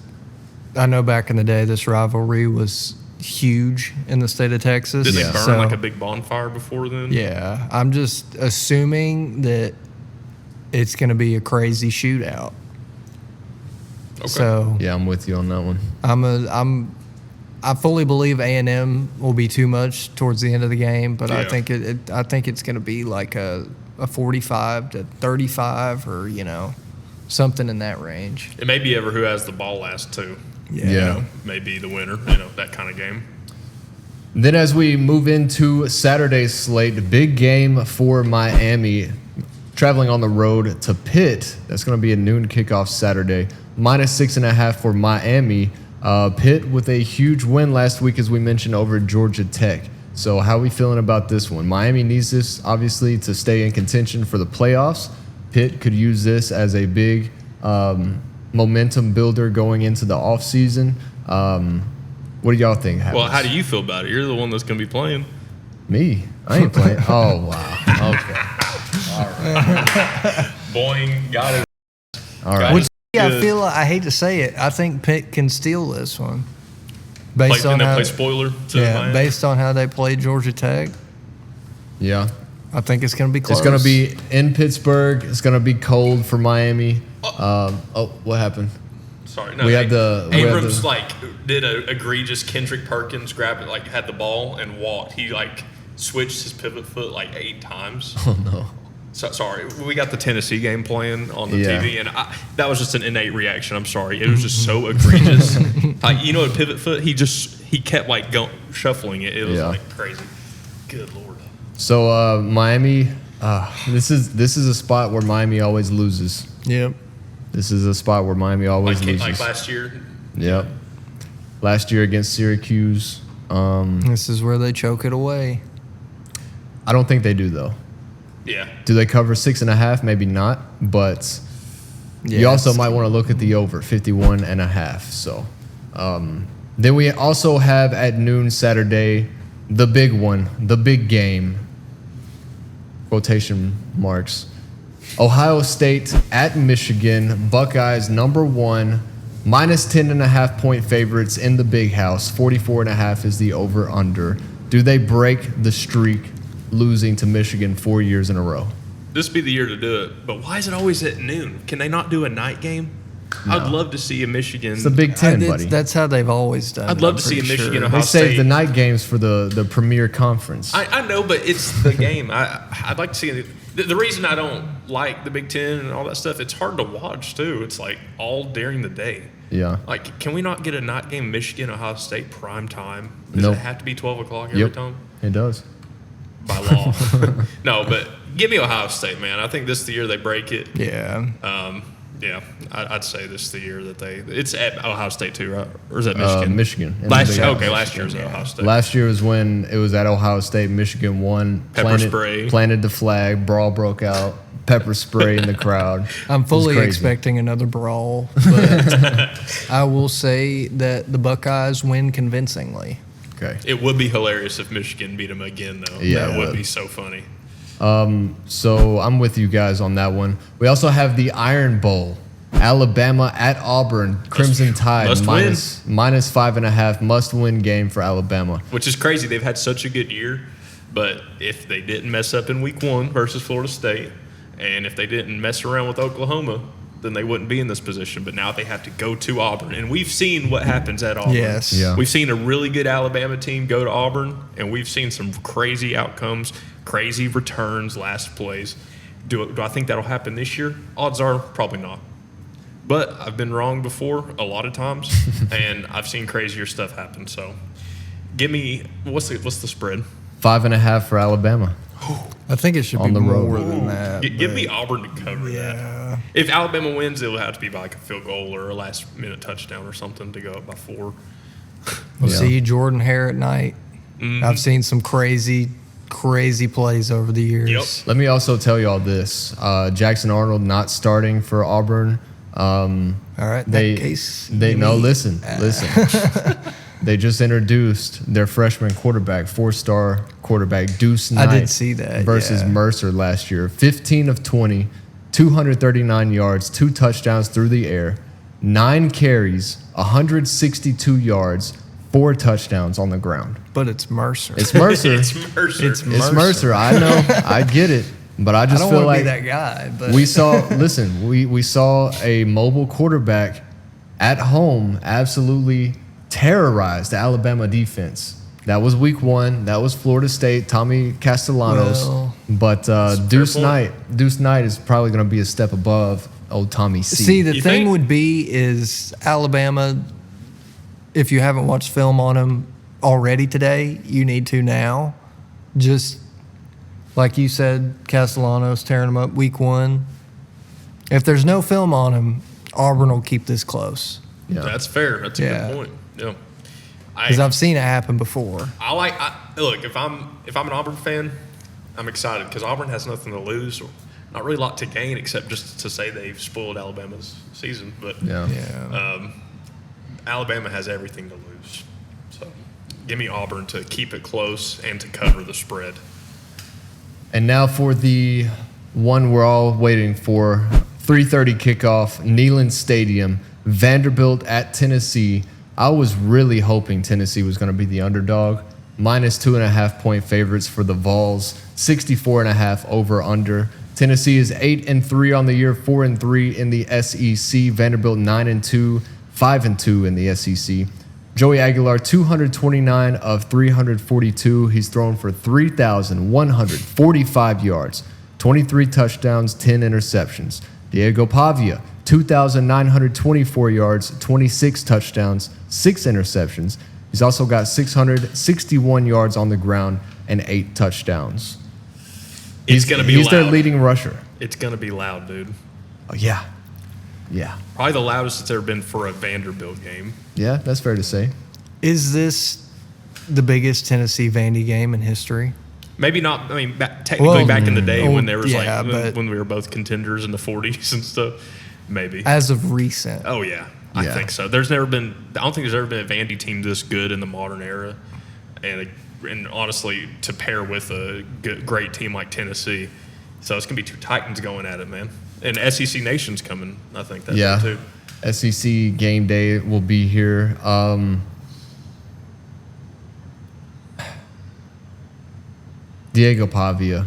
I know back in the day this rivalry was huge in the state of Texas. Did they burn like a big bonfire before then? Yeah. I'm just assuming that it's going to be a crazy shootout. Okay. So yeah, I'm with you on that one. I fully believe A&M will be too much towards the end of the game, but Yeah. I think it's going to be like a 45 to 35 or, something in that range. It may be ever who has the ball last too. Yeah. May be the winner, that kind of game. Then as we move into Saturday's slate, big game for Miami, traveling on the road to Pitt. That's going to be a noon kickoff Saturday. -6.5 for Miami. Pitt with a huge win last week, as we mentioned, over Georgia Tech. So how are we feeling about this one? Miami needs this, obviously, to stay in contention for the playoffs. Pitt could use this as a big momentum builder going into the offseason. What do y'all think happens? Well, how do you feel about it? You're the one that's going to be playing. Me? I ain't playing. Oh, wow. Okay. Boing, got it. All right. Which, I Good. feel like, I hate to say it, I think Pitt can steal this one. Based And on they how, play spoiler to Miami. based on how they played Georgia Tech, Yeah. I think it's going to be close. It's going to be in Pittsburgh. It's going to be cold for Miami. What happened? Sorry, no. We had the- we had Abrams the- did a egregious Kendrick Perkins grab it, had the ball and walked. He switched his pivot foot 8 times. Oh, no. So, sorry, we got the Tennessee game playing on the Yeah. TV, and that was just an innate reaction. I'm sorry, it was just so egregious. A pivot foot. He kept going shuffling it. It was crazy. Good Lord. So Miami, this is a spot where Miami always loses. Yep. This is a spot where Miami always loses. Like last year. Yep. Last year against Syracuse. This is where they choke it away. I don't think they do, though. Yeah. Do they cover 6.5? Maybe not. But you also might want to look at the over, 51.5. So then we also have at noon Saturday the big one, the big game. Quotation marks. Ohio State at Michigan. Buckeyes #1. -10.5 point favorites in the big house. 44.5 is the over/under. Do they break the streak, losing to Michigan 4 years in a row? This would be the year to do it. But why is it always at noon? Can they not do a night game? No. I'd love to see a Michigan. It's the Big Ten, buddy. That's how they've always done it. I'd love I'm to see a pretty Michigan sure. Ohio They save State. the night games for the premier conference. I know, but it's the game. I'd like to see it. The reason I don't like the Big Ten and all that stuff, it's hard to watch, too. It's all during the day. Yeah. Can we not get a night game, Michigan, Ohio State, prime time? Does Nope. it have to be 12 o'clock every Yep. time? It does. By law. No, but give me Ohio State, man. I think this is the year they break it. Yeah. Yeah, I'd say this is the year that it's at Ohio State too, right? Or is that Michigan? Michigan. In the Last Big year, House. okay, last year was at Ohio State. Last year was when it was at Ohio State. Michigan won. Pepper spray. Planted the flag. Brawl broke out. Pepper spray in the crowd. I'm It was fully crazy. expecting another brawl, but I will say that the Buckeyes win convincingly. Okay. It would be hilarious if Michigan beat them again, though. Yeah, That it would would. be so funny. So I'm with you guys on that one. We also have the Iron Bowl. Alabama at Auburn. Crimson Tide must win. -5.5. Must-win game for Alabama. Which is crazy. They've had such a good year, but if they didn't mess up in week 1 versus Florida State, and if they didn't mess around with Oklahoma, then they wouldn't be in this position. But now they have to go to Auburn, and we've seen what happens at Auburn. Yes. Yeah. We've seen a really good Alabama team go to Auburn, and we've seen some crazy outcomes, crazy returns, last plays. Do I think that'll happen this year? Odds are probably not. But I've been wrong before a lot of times, and I've seen crazier stuff happen. So give me – what's the spread? 5.5 for Alabama. I think it should On be the road. more than that. Give but- me Auburn to cover that. If Alabama wins, it'll have to be by a field goal or a last-minute touchdown or something to go up by 4. We'll Yeah. see Jordan Hare at night. Mm-hmm. I've seen some crazy plays over the years. Yep. Let me also tell you all this. Jackson Arnold not starting for Auburn. All right. In They that case, they give no me- listen. They just introduced their freshman quarterback, 4-star quarterback Deuce Knight. I did see that, versus yeah. Mercer last year. 15 of 20, 239 yards, 2 touchdowns through the air, 9 carries, 162 yards, 4 touchdowns on the ground. But it's Mercer. It's Mercer. It's Mercer. It's It's Mercer. I know. I get it. But I I just don't feel want to like be that guy, but we saw a mobile quarterback at home absolutely terrorized the Alabama defense. That was week 1. That was Florida State, Tommy Castellanos. Well, but Deuce Knight is probably going to be a step above old Tommy C. See, the You thing think? would be is Alabama, if you haven't watched film on them already today, you need to now. Just like you said, Castellanos tearing them up week 1. If there's no film on him, Auburn will keep this close. Yeah. That's fair. That's a good point. Yeah. Because I've seen it happen before. Look, if I'm an Auburn fan, I'm excited because Auburn has nothing to lose, or not really a lot to gain except just to say they've spoiled Alabama's season. But Alabama has everything to lose. So give me Auburn to keep it close and to cover the spread. And now for the one we're all waiting for, 3:30 kickoff, Neyland Stadium, Vanderbilt at Tennessee. I was really hoping Tennessee was going to be the underdog. -2.5 point favorites for the Vols, 64.5 over under. Tennessee is 8-3 on the year, 4-3 in the SEC. Vanderbilt 9-2, 5-2 in the SEC. Joey Aguilar, 229 of 342. He's thrown for 3,145 yards, 23 touchdowns, 10 interceptions. Diego Pavia, 2,924 yards, 26 touchdowns, 6 interceptions. He's also got 661 yards on the ground and 8 touchdowns. He's going to be He's loud. their leading rusher. It's going to be loud, dude. Oh, yeah. Yeah. Probably the loudest it's ever been for a Vanderbilt game. Yeah, that's fair to say. Is this the biggest Tennessee Vandy game in history? Maybe not. I mean, technically back in the day when there was but when we were both contenders in the 40s and stuff. Maybe. as of recent. Oh yeah, I think so. There's never been. I don't think there's ever been a Vandy team this good in the modern era, and honestly, to pair with a great team like Tennessee, so it's gonna be 2 Titans going at it, man. And SEC Nation's coming. I think that way too. SEC game day will be here. Diego Pavia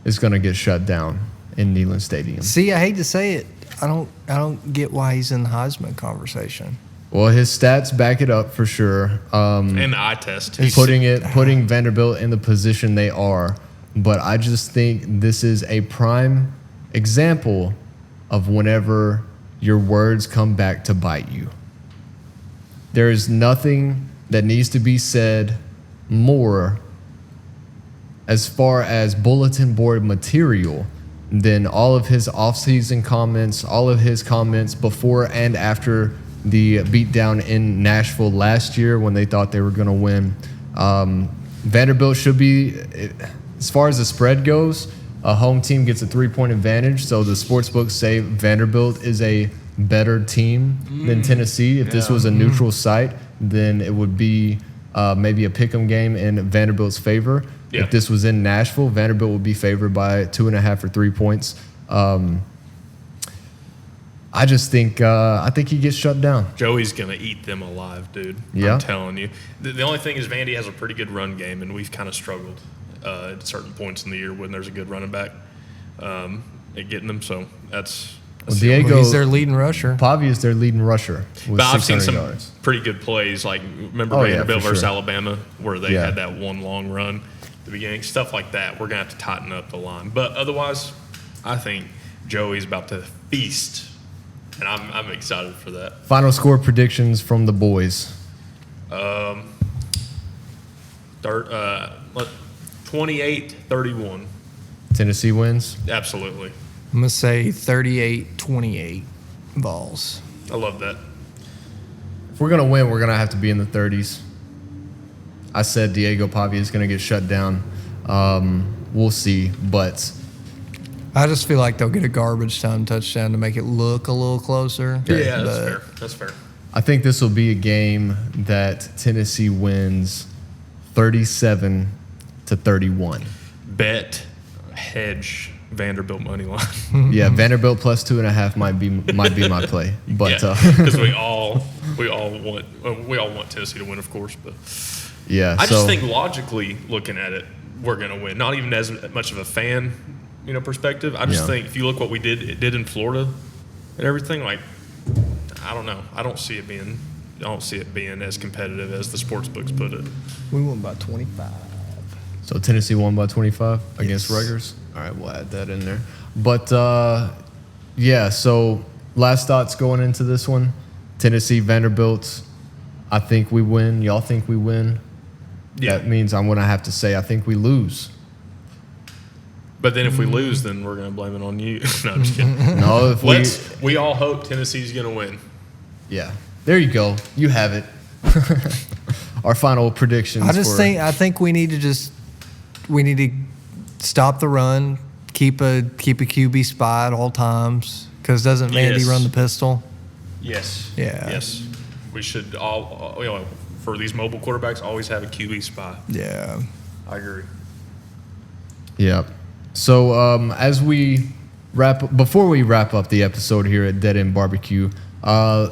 is going to get shut down in Neyland Stadium. See, I hate to say it, I don't get why he's in the Heisman conversation. Well, his stats back it up for sure. And the eye test. Putting Vanderbilt in the position they are, but I just think this is a prime example of whenever your words come back to bite you. There is nothing that needs to be said more as far as bulletin board material than all of his offseason comments, all of his comments before and after the beatdown in Nashville last year when they thought they were going to win. Vanderbilt should be, as far as the spread goes, a home team gets a 3-point advantage. So the sportsbooks say Vanderbilt is a better team than Tennessee. If this was a neutral site, then it would be maybe a pick'em game in Vanderbilt's favor. Yeah. If this was in Nashville, Vanderbilt would be favored by 2.5 or 3 points. I just think he gets shut down. Joey's gonna eat them alive, dude. Yeah. I'm telling you. The only thing is Vandy has a pretty good run game, and we've kind of struggled at certain points in the year when there's a good running back at getting them. So that's Diego, He's their leading rusher. Pavia is their leading rusher with But I've seen 600 some yards. pretty good plays. Like remember Oh, yeah, Vanderbilt for versus sure. Alabama, where they had that one long run at the beginning. Stuff like that. We're gonna have to tighten up the line. But otherwise, I think Joey's about to feast, and I'm excited for that. Final score predictions from the boys. 28-31. Tennessee wins. Absolutely. I'm going to say 38-28 Vols. I love that. If we're going to win, we're going to have to be in the 30s. I said Diego Pavia is going to get shut down. We'll see, but I just feel like they'll get a garbage time touchdown to make it look a little closer. Yeah, that's But fair. That's fair. I think this will be a game that Tennessee wins 37-31. Bet, hedge, Vanderbilt money line. Yeah, Vanderbilt plus 2.5 might be my play, but because we all want Tennessee to win, of course. But I just think logically looking at it, we're gonna win. Not even as much of a fan, perspective. I just think if you look what it did in Florida and everything, like I don't know. I don't see it being don't see it being as competitive as the sports books put it. We won by 25. So Tennessee won by 25 against Rutgers. All right, we'll add that in there. But yeah, so last thoughts going into this one. Tennessee, Vanderbilt. I think we win. Y'all think we win? Yeah. That means I'm going to have to say I think we lose. But then if we lose, then we're going to blame it on you. No, I'm just kidding. No, if we all hope Tennessee's going to win. Yeah. There you go. You have it. Our final predictions. I think we need to stop the run, keep a QB spy at all times, because doesn't Vandy run the pistol? Yes. Yeah. Yes. We should all, for these mobile quarterbacks, always have a QB spy. Yeah. I agree. Yeah. So before we wrap up the episode here at Dead End Barbecue,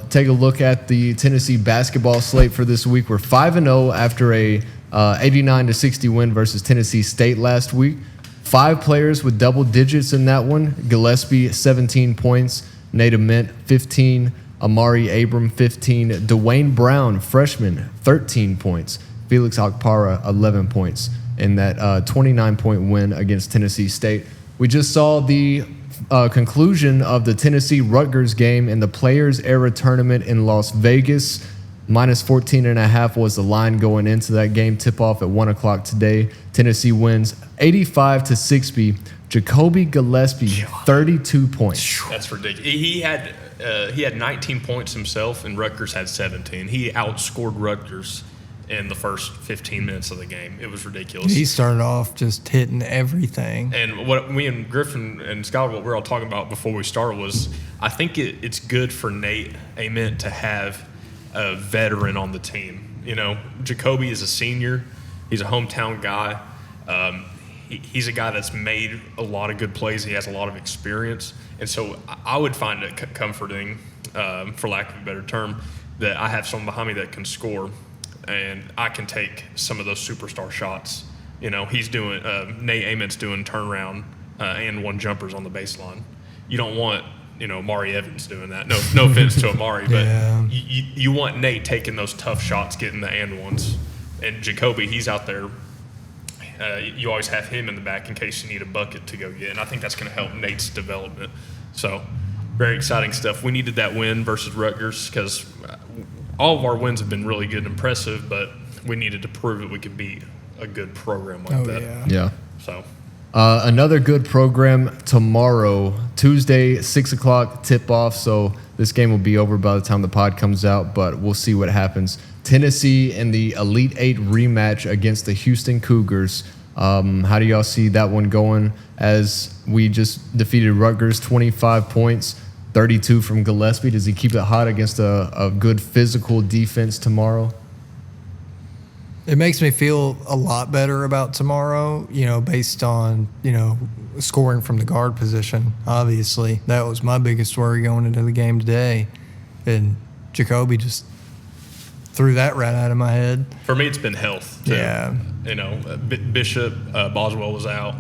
take a look at the Tennessee basketball slate for this week. We're 5-0 after a 89-60 win versus Tennessee State last week. 5 players with double digits in that one. Gillespie, 17 points. Nate Ament, 15. Amari Abram, 15. Dwayne Brown, freshman, 13 points. Felix Akpara, 11 points in that 29-point win against Tennessee State. We just saw the conclusion of the Tennessee-Rutgers game in the Players Era Tournament in Las Vegas. Minus 14.5 was the line going into that game. Tip-off at 1 o'clock today. Tennessee wins 85-60. Jacoby Gillespie, 32 points. That's ridiculous. He had 19 points himself, and Rutgers had 17. He outscored Rutgers in the first 15 minutes of the game. It was ridiculous. He started off just hitting everything. And what me and Griffin and Scott, what we were all talking about before we started was, I think it's good for Nate Ament to have a veteran on the team. Jacoby is a senior. He's a hometown guy. He's a guy that's made a lot of good plays. He has a lot of experience. And so I would find it comforting, for lack of a better term, that I have someone behind me that can score, and I can take some of those superstar shots. He's doing Nate Ament's doing turnaround and one jumpers on the baseline. You don't want Amari Evans doing that. No offense to Amari, but you want Nate taking those tough shots, getting the and ones. And Jacoby, he's out there. You always have him in the back in case you need a bucket to go get, and I think that's going to help Nate's development. So, very exciting stuff. We needed that win versus Rutgers because all of our wins have been really good and impressive, but we needed to prove that we could beat a good program like that. Yeah. So, another good program tomorrow, Tuesday, 6 o'clock tip-off. So this game will be over by the time the pod comes out, but we'll see what happens. Tennessee in the Elite Eight rematch against the Houston Cougars. How do y'all see that one going as we just defeated Rutgers 25 points, 32 from Gillespie? Does he keep it hot against a good physical defense tomorrow? It makes me feel a lot better about tomorrow, based on, scoring from the guard position. Obviously, that was my biggest worry going into the game today. And Jacoby just threw that right out of my head. For me, it's been health, too. Yeah. Bishop, Boswell was out,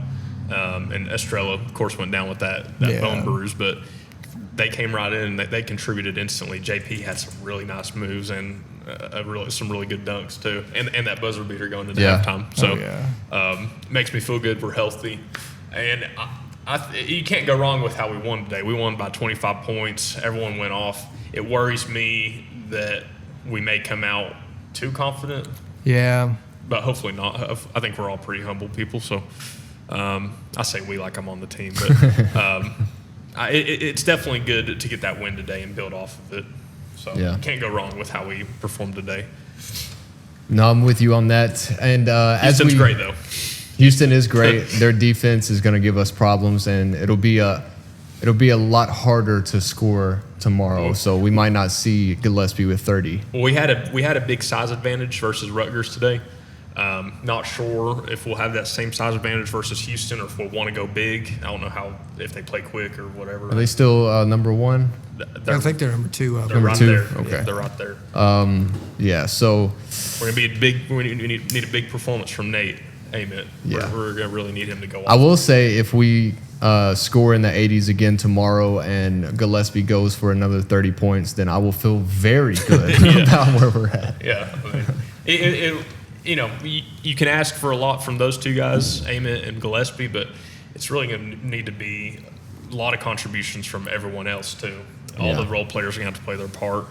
and Estrella, of course, went down with that bone bruise, but they came right in and they contributed instantly. JP had some really nice moves and some really good dunks, too, and that buzzer beater going into halftime. So makes me feel good. We're healthy. And you can't go wrong with how we won today. We won by 25 points. Everyone went off. It worries me that we may come out too confident. Yeah. But hopefully not. I think we're all pretty humble people. So I say we like I'm on the team. But it's definitely good to get that win today and build off of it. So can't go wrong with how we performed today. No, I'm with you on that. And Houston's great, though. Houston is great. Their defense is going to give us problems, and it'll be a lot harder to score tomorrow. So we might not see Gillespie with 30. Well, we had a big size advantage versus Rutgers today. Not sure if we'll have that same size advantage versus Houston, or if we'll want to go big. I don't know if they play quick or whatever. Are they still number one? I think they're number two. They're number right two. There. Okay, yeah, they're right there. So we're gonna be big. We need a big performance from Nate Ament. Yeah, we're gonna really need him to go off. I will say if we score in the 80s again tomorrow and Gillespie goes for another 30 points, then I will feel very good about where we're at. Yeah. I mean, you can ask for a lot from those two guys, Ament and Gillespie, but it's really going to need to be a lot of contributions from everyone else, too. All the role players are going to have to play their part.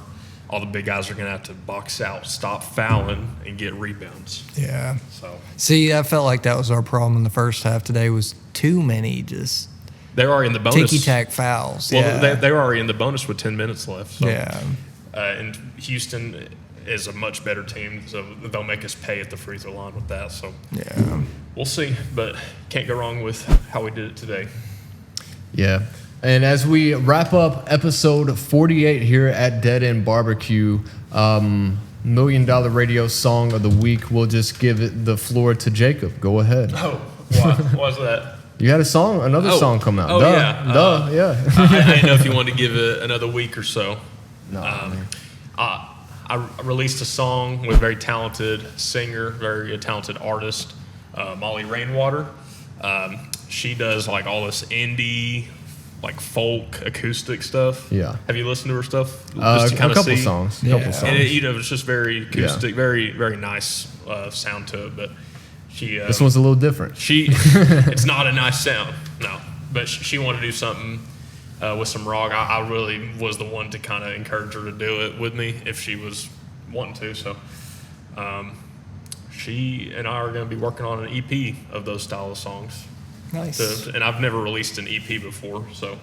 All the big guys are going to have to box out, stop fouling, and get rebounds. Yeah. So See, I felt like that was our problem in the first half today was too many just they're already in the bonus. ticky-tack fouls. Well, they were already in the bonus with 10 minutes left. So. Yeah. And Houston is a much better team, so they'll make us pay at the free throw line with that. So Yeah. we'll see, but can't go wrong with how we did it today. Yeah. And as we wrap up episode 48 here at Dead End Barbecue, $1 Million Radio Song of the Week, we'll just give it the floor to Jacob. Go ahead. Oh, what was that? You had another song come out. Oh, yeah. Yeah. I didn't know if you wanted to give it another week or so. No, I released a song with a very talented singer, very talented artist, Molly Rainwater. She does like all this indie, like folk acoustic stuff. Yeah. Have you listened to her stuff? A couple songs. Yeah. And it's just very acoustic, very, very nice sound to it. But she this one's a little different. It's not a nice sound, no. But she wanted to do something with some rock. I really was the one to kind of encourage her to do it with me if she was wanting to. So she and I are going to be working on an EP of those style of songs. Nice. And I've never released an EP before, so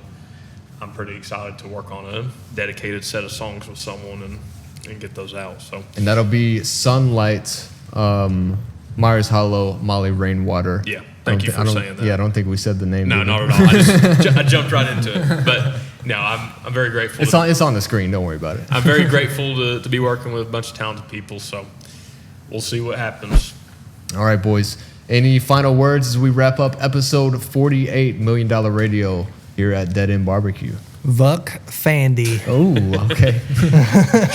I'm pretty excited to work on a dedicated set of songs with someone and get those out. So. And that'll be Sunlight, Myers Hollow, Molly Rainwater. Yeah, thank you for saying that. Yeah, I don't think we said the name. No, not at all. I jumped right into it. But no, I'm very grateful. It's on the screen. Don't worry about it. I'm very grateful to be working with a bunch of talented people, so we'll see what happens. All right, boys. Any final words as we wrap up episode 48, $1 Million Radio here at Dead End Barbecue? Vuck Vandy. Oh, okay.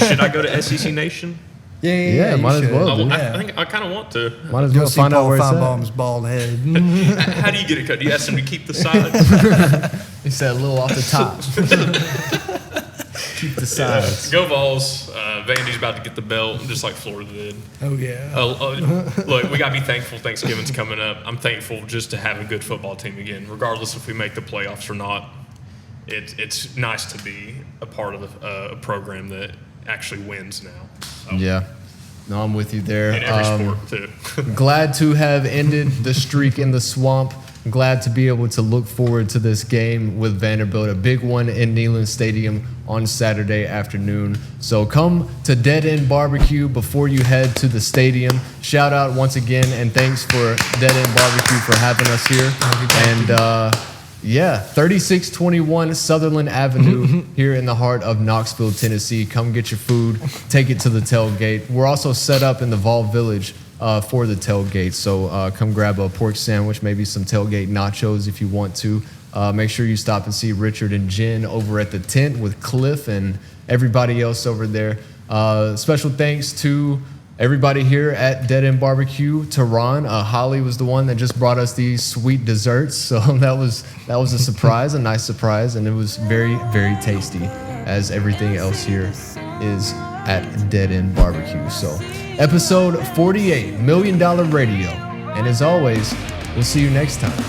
Should I go to SEC Nation? Yeah, might as well. Dude. I think I kind of want to. Might as Go well see find out Paul where it's at. Feinbaum's bald head. How do you get it cut? Do you ask them to keep the sides? He said a little off the top. Keep the sides. Go Vols. Vandy's about to get the belt, just like Florida did. Oh, yeah. Look, we got to be thankful Thanksgiving's coming up. I'm thankful just to have a good football team again, regardless if we make the playoffs or not. It's nice to be a part of a program that actually wins now. So. Yeah. No, I'm with you there. In every sport, too. Glad to have ended the streak in the swamp. Glad to be able to look forward to this game with Vanderbilt, a big one in Neyland Stadium on Saturday afternoon. So come to Dead End Barbecue before you head to the stadium. Shout out once again, and thanks for Dead End Barbecue for having us here. And 3621 Sutherland Avenue here in the heart of Knoxville, Tennessee. Come get your food, take it to the tailgate. We're also set up in the Vol Village for the tailgate. So come grab a pork sandwich, maybe some tailgate nachos if you want to. Make sure you stop and see Richard and Jen over at the tent with Cliff and everybody else over there. Special thanks to everybody here at Dead End Barbecue. Tehran, Holly was the one that just brought us these sweet desserts. So that was a surprise, a nice surprise, and it was very, very tasty, as everything else here is at Dead End Barbecue. So episode 48, $1 Million Radio. And as always, we'll see you next time.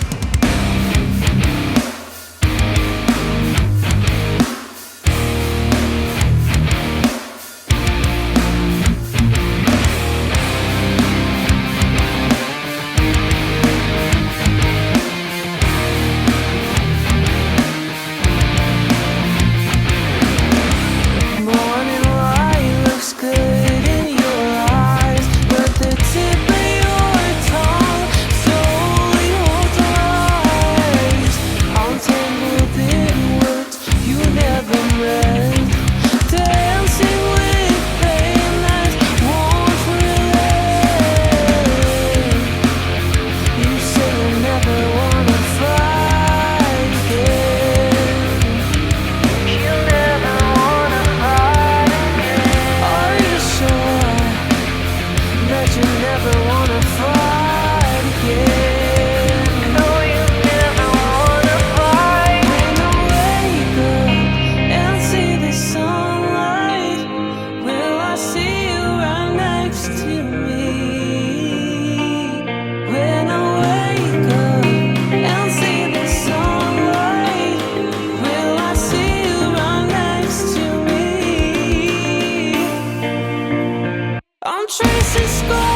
Tip of your tongue slowly holds on. I'm Tracy Scoreboard.